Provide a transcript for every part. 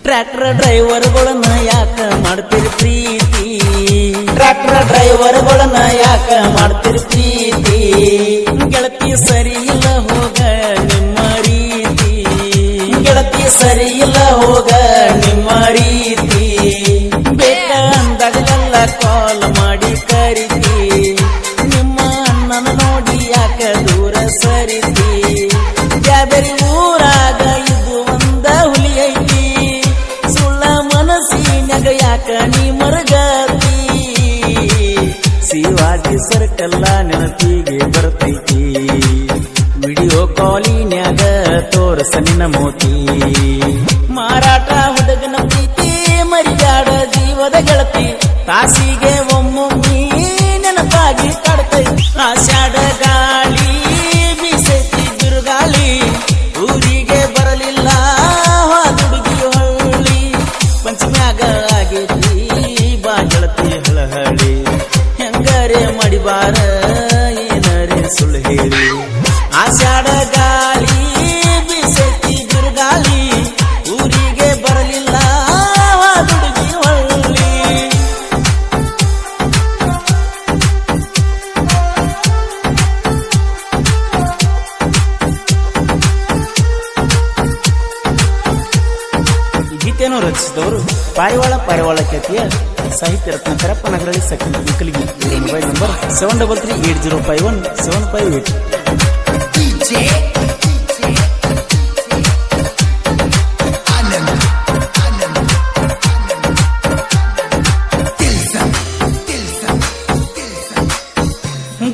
Tractor ಡ್ರೈವರ್ಗಳನ್ನ ಯಾಕ ಮಾಡ್ತೀರಿ ಪ್ರೀತಿ? Tractor ಡ್ರೈವರ್ಗಳನ್ನ ಯಾಕ ಮಾಡ್ತೀರಿ ಪ್ರೀತಿ? ಗೆಳತಿ ಸರಿ ಇಲ್ಲ ಹೋಗ ನಿಮ್ಮ ರೀತಿ, ಗೆಳತಿ ಸರಿ ಇಲ್ಲ ಹೋಗ ನಿಮ್ಮ ರೀತಿ. ಬೇಕ ಅಂದಾಗಲೆಲ್ಲ ಕಾಲ್ ಮಾಡಿ ಕರಿತಿ, ನಿಮ್ಮ ಅಣ್ಣನ ನೋಡಿ ಯಾಕ ದೂರ ಸರಿತಿ? ಬ್ಯಾಬೇರಿ ಊರಾಗ ಇದು ಒಂದ ಹುಲಿ ಐತಿ, ಸುಳ್ಳ ಮನಸ್ಸಿನಾಗ ಯಾಕ ನೀ ಮರಗತಿ? ಶಿವಾಜಿ ಸರ್ಕಲ್ಲ ನೆನಪಿಗೆ ಬರ್ತೈತಿ, ವಿಡಿಯೋ ಕಾಲಿನ್ಯಾಗ ತೋರಸ ನಿನ್ನ ಮೋತಿ. ಮಾರಾಟ ಹುಡುಗನ ಪ್ರೀತಿ ಮರಿಗಾಡ ಜೀವದ ಗೆಳತಿ, ತಾಸಿಗೆ ಒಮ್ಮೊಮ್ಮಿ ನೆನಪಾಗಿ ಕಾಡ್ತೈತಿ. ಆಷಾಢ ಗಾಳಿ ಬೀಸೈತಿ ಬಿರುಗಾಳಿ, ಊರಿಗೆ ಬರಲಿಲ್ಲ ಹಾದುಡುಗಿ ಹೊಳ್ಳಿ. ಪಂಚಮ್ಯಾಗ ಆಗೈತಿ ಬಾ ಗೆಳತಿ ಹಳಹಳಿ, ಹೆಂಗರೆ ಮಡಿಬಾರ ಏನರೆ ಸುಳ್ಳು ಹೇಳಿ. ಆಷಾಢ ಗಾಳಿ ಬೀಸೈತಿ ಬಿರುಗಾಳಿ, ಊರಿಗೆ ಬರಲಿಲ್ಲ ಹಾದುಡುಗಿ ಹೊಳ್ಳಿ. ಈ ಗೀತೆಯನ್ನು ರಚಿಸಿದವರು ಪಾರಿವಾಳ ಖ್ಯಾತಿಯ ಸಾಹಿತ್ಯ ರತ್ನ ಕರಪ್ಪ ನಗರಳ್ಳಿ ಸೆಕೆಂಡ್ ಮಕ್ಕಳಿಗೆ. Mobile number 7338051758.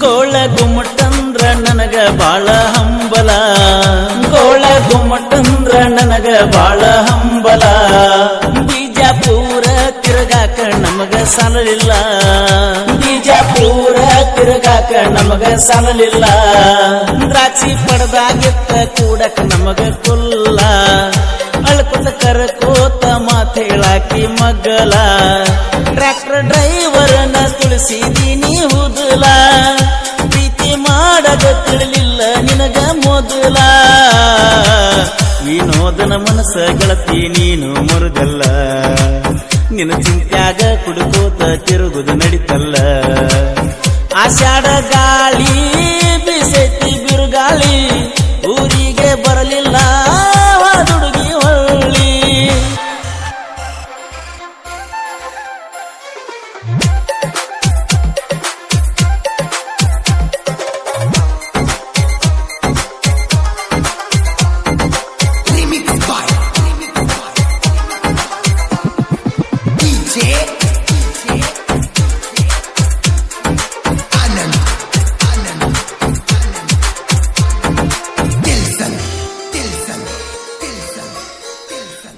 ಗೋಳ ಗುಮ್ಮಟಂದ್ರ ನನಗ ಬಾಳ ಹಂಬಲ, ಗೋಳ ಗುಮ್ಮಟಂದ್ರ ನನಗ ಬಾಳ ಹಂಬಲ. ಬಿಜಾಪುರ ತಿರುಗಾಕ ನಮಗ ಸಾಲಲಿಲ್ಲ, ಬಿಜಾಪುರ ತಿರುಗಾಕ ನಮಗ ಸಾಲಲಿಲ್ಲ. ದ್ರಾಕ್ಷಿ ಪಡದಾಗಿತ್ತ ಕೂಡಕ ನಮಗ ಕುಲ್ಲ, ಅಳ್ಕೊತ ಕರಕೋತ ಮಾತ್ ಹೇಳಾಕಿ ಮಗ್ಗಲ. ಟ್ರ್ಯಾಕ್ಟರ್ ಡ್ರೈವರ್ನ ತುಳಿಸಿದೀನಿ ಹುದುಲ, ಪ್ರೀತಿ ಮಾಡದ ತಿಳಿಲಿಲ್ಲ ನಿನಗ ಮೊದಲ. ವಿನೋದನ ಮನಸ್ಸ ಗೆಳತಿ ನೀನು ಮರುಗಲ್ಲ, ನಿನ್ನ ಚಿಂತ್ಯಾಗ ಕುಡುಕೋತ ತಿರುಗುದು ನಡಿತಲ್ಲ. ಆಷಾಢ ಗಾಳಿ ಬೀಸೈತಿ ಬಿರುಗಾಳಿ, ಊರಿಗೆ ಬರಲಿಲ್ಲ ಹಾದುಡುಗಿ ಹೊಳ್ಳಿ.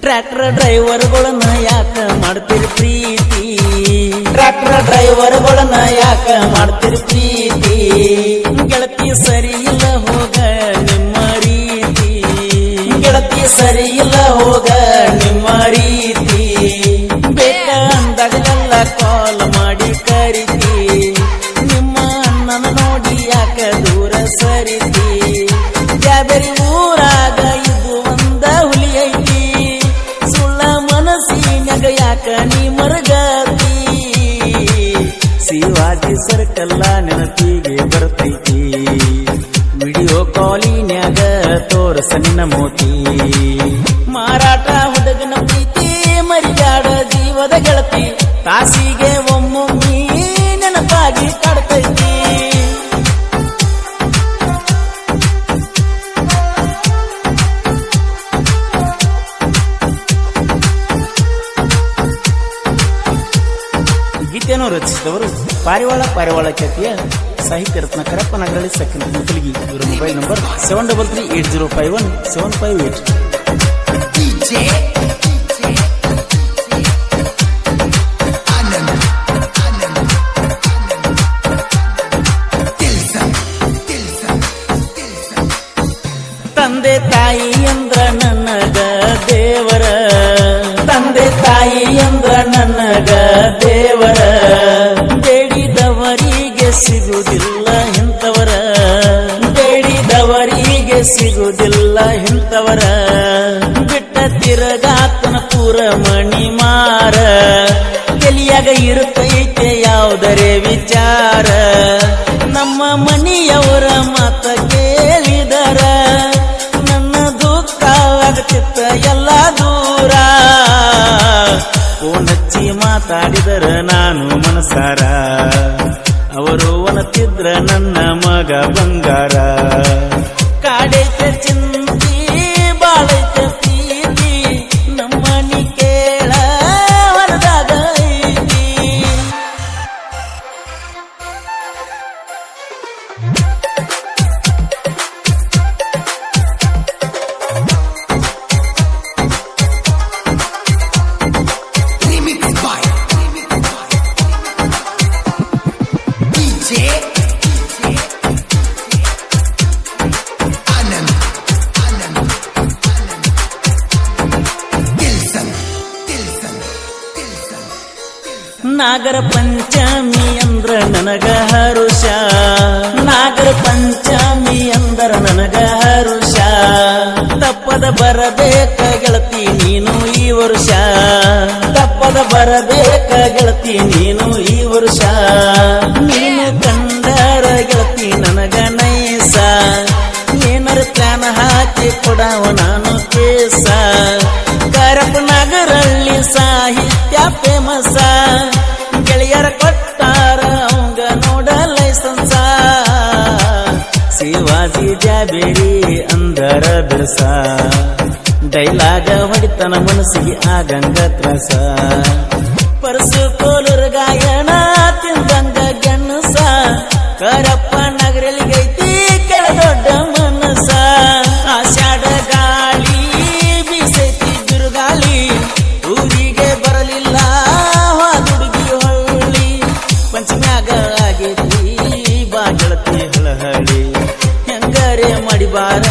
ಟ್ರ್ಯಾಕ್ಟರ್ ಡ್ರೈವರ್ಗಳನ್ನ ಯಾಕ ಮಾಡ್ತೀರಿ ಪ್ರೀತಿ? ಟ್ರ್ಯಾಕ್ಟರ್ ಡ್ರೈವರ್ಗಳನ್ನ ಯಾಕ ಮಾಡ್ತೀರಿ ಪ್ರೀತಿ? ಗೆಳತಿ ಸರಿ ಇಲ್ಲ ಹೋಗ ನಿಮ್ಮ ರೀತಿ, ಗೆಳತಿ ಸರಿ ಇಲ್ಲ ಹೋಗ ನಿಮ್ಮ ರೀತಿ. ಬೇಕ ಅಂದಾಗಲೆಲ್ಲ ಕಾಲ್ ಮಾಡಿ ಕರಿತಿ, ನಿಮ್ಮ ಅಣ್ಣನ ನೋಡಿ ಯಾಕ ದೂರ ಸರಿತಿ? ಬ್ಯಾಬೇರಿ ಊರಾಗ ಇದು ಒಂದ ಹುಲಿ ಐತಿ, ಮನಸ್ಸಿನಾಗ ಯಾಕ ನೀ ಮರಗತಿ? ಶಿವಾಜಿ ಸರ್ಕಲ್ಲ ನೆನಪಿಗೆ ಬರ್ತೈತಿ, ವಿಡಿಯೋ ಕಾಲಿನ್ಯಾಗ ತೋರಸ ನಿನ್ನ ಮೋತಿ. ಮಾರಾಟ ಹುಡುಗನ ಪ್ರೀತಿ ಮರಿಗಾಡ ಜೀವದ ಗೆಳತಿ, ತಾಸಿಗೆ ಒಮ್ಮೊಮ್ಮಿ ನೆನಪಾಗಿ ಕಾಡ್ತೈತಿ. ಗೀತೆಯನ್ನು ರಚಿಸಿದವರು ಪಾರಿವಾಳ ಖ್ಯಾತಿಯ ಸಾಹಿತ್ಯ ರತ್ನ ಕರಪ್ಪ ನಗರಳ್ಳಿ ಸೆಕೆಂಡ್ ಮಕ್ಕಳಿಗೆ. ಇವರ ಮೊಬೈಲ್ ನಂಬರ್ 7338051758. ತಂದೆ ತಾಯಿ ಅಂದ್ರ ನನಗ ದೇವರ, ತಂದೆ ತಾಯಿ ಅಂದ್ರ ನನಗ ದೇವರ. ಬೇಡಿದವರಿಗೆ ಸಿಗುವುದಿಲ್ಲ ಇಂಥವರ, ಬೇಡಿದವರಿಗೆ ಸಿಗುವುದಿಲ್ಲ ಇಂಥವರ. ಬಿಟ್ಟ ತಿರ ತಿರುಗಾತನ ಪೂರ ಮಣಿ ಮಾರ ಎಲಿಯಾಗ ಇರುತ್ತೈತೆ ಯಾವುದರೆ ವಿಚಾರ ನಮ್ಮ ಮನೆಯವರ ಮಾತ ಕೇಳಿದರ ನನ್ನ ದುಃಖ ಆಗತಿತ್ತ ಎಲ್ಲ ದೂರ ಫೋನ್ ಹಚ್ಚಿ ಮಾತಾಡಿದರ ನಾನು ಮನಸಾರ ಅವರು ಒನತಿದ್ರ ನನ್ನ ಮಗ ಬಂಗಾರ ಕಾಡೈತೆ ಚಿಂತಿ ಬಾಳೈತೆ ಪ್ರೀತಿ ನಮ್ಮನಿ ಕೇಳ ಹೊರದಾಗ ಐತಿ ನಾಗರ ಪಂಚಮಿ ಅಂದ್ರ ನನಗ ಹರುಷ ನಾಗರ ಪಂಚಮಿ ಅಂದ್ರ ನನಗ ಹರುಷ ತಪ್ಪದ ಬರಬೇಕ ಗೆಳತಿ ನೀನು ಈ ವರ್ಷ ತಪ್ಪದ ಬರಬೇಕ ಗೆಳತಿ ನೀನು ಈ ವರ್ಷ ನೀನು ಕಂಡರ ಗೆಳತಿ ನನಗ ನೈಸ ಏನರ ಪ್ಲಾನ್ ಹಾಕಿ ಕೊಡವ ನಾನು ಕೇಸ ಕರಪ ನಗರಲ್ಲಿ ಸಾಹಿತ್ಯ ಫೇಮಸ ಗೆಳೆಯರ ಕೊಟ್ಟಾರ ಅವಂಗ ನೋಡ ಲೈಸನ್ಸ ಶಿವಾಜಿ ಜಾಬೇರಿ ಅಂದರ ಬಿರ್ಸ ಡೈಲಾಗ ಹೊಡಿತನ ಮನಸ್ಸಿಗೆ ಆಗಂಗ ತ್ರಸ ಪರಸು ಕೋಲೂರು ಗಾಯನ ತಿಂದಂಗ ಗೆಣಸ ಕರಪ್ಪ ನಗರಲಿಗೈತಿ ಕೆಳ ದೊಡ್ಡ ಮನಸ ಆಷಾಢ ಗಾಳಿ ಬೀಸೈತಿ ಬಿರುಗಾಳಿ ಊರಿಗೆ ಬರಲಿಲ್ಲ ಹುಡುಗಿ ಹೊಳ್ಳಿ ಪಂಚಮ್ಯಾಗ ಆಗೈತಿ ಬಾ ಗೆಳತಿ ಹಳಹಳಿ ಹೆಂಗಾರೆ ಮಾಡಿ ಬಾರ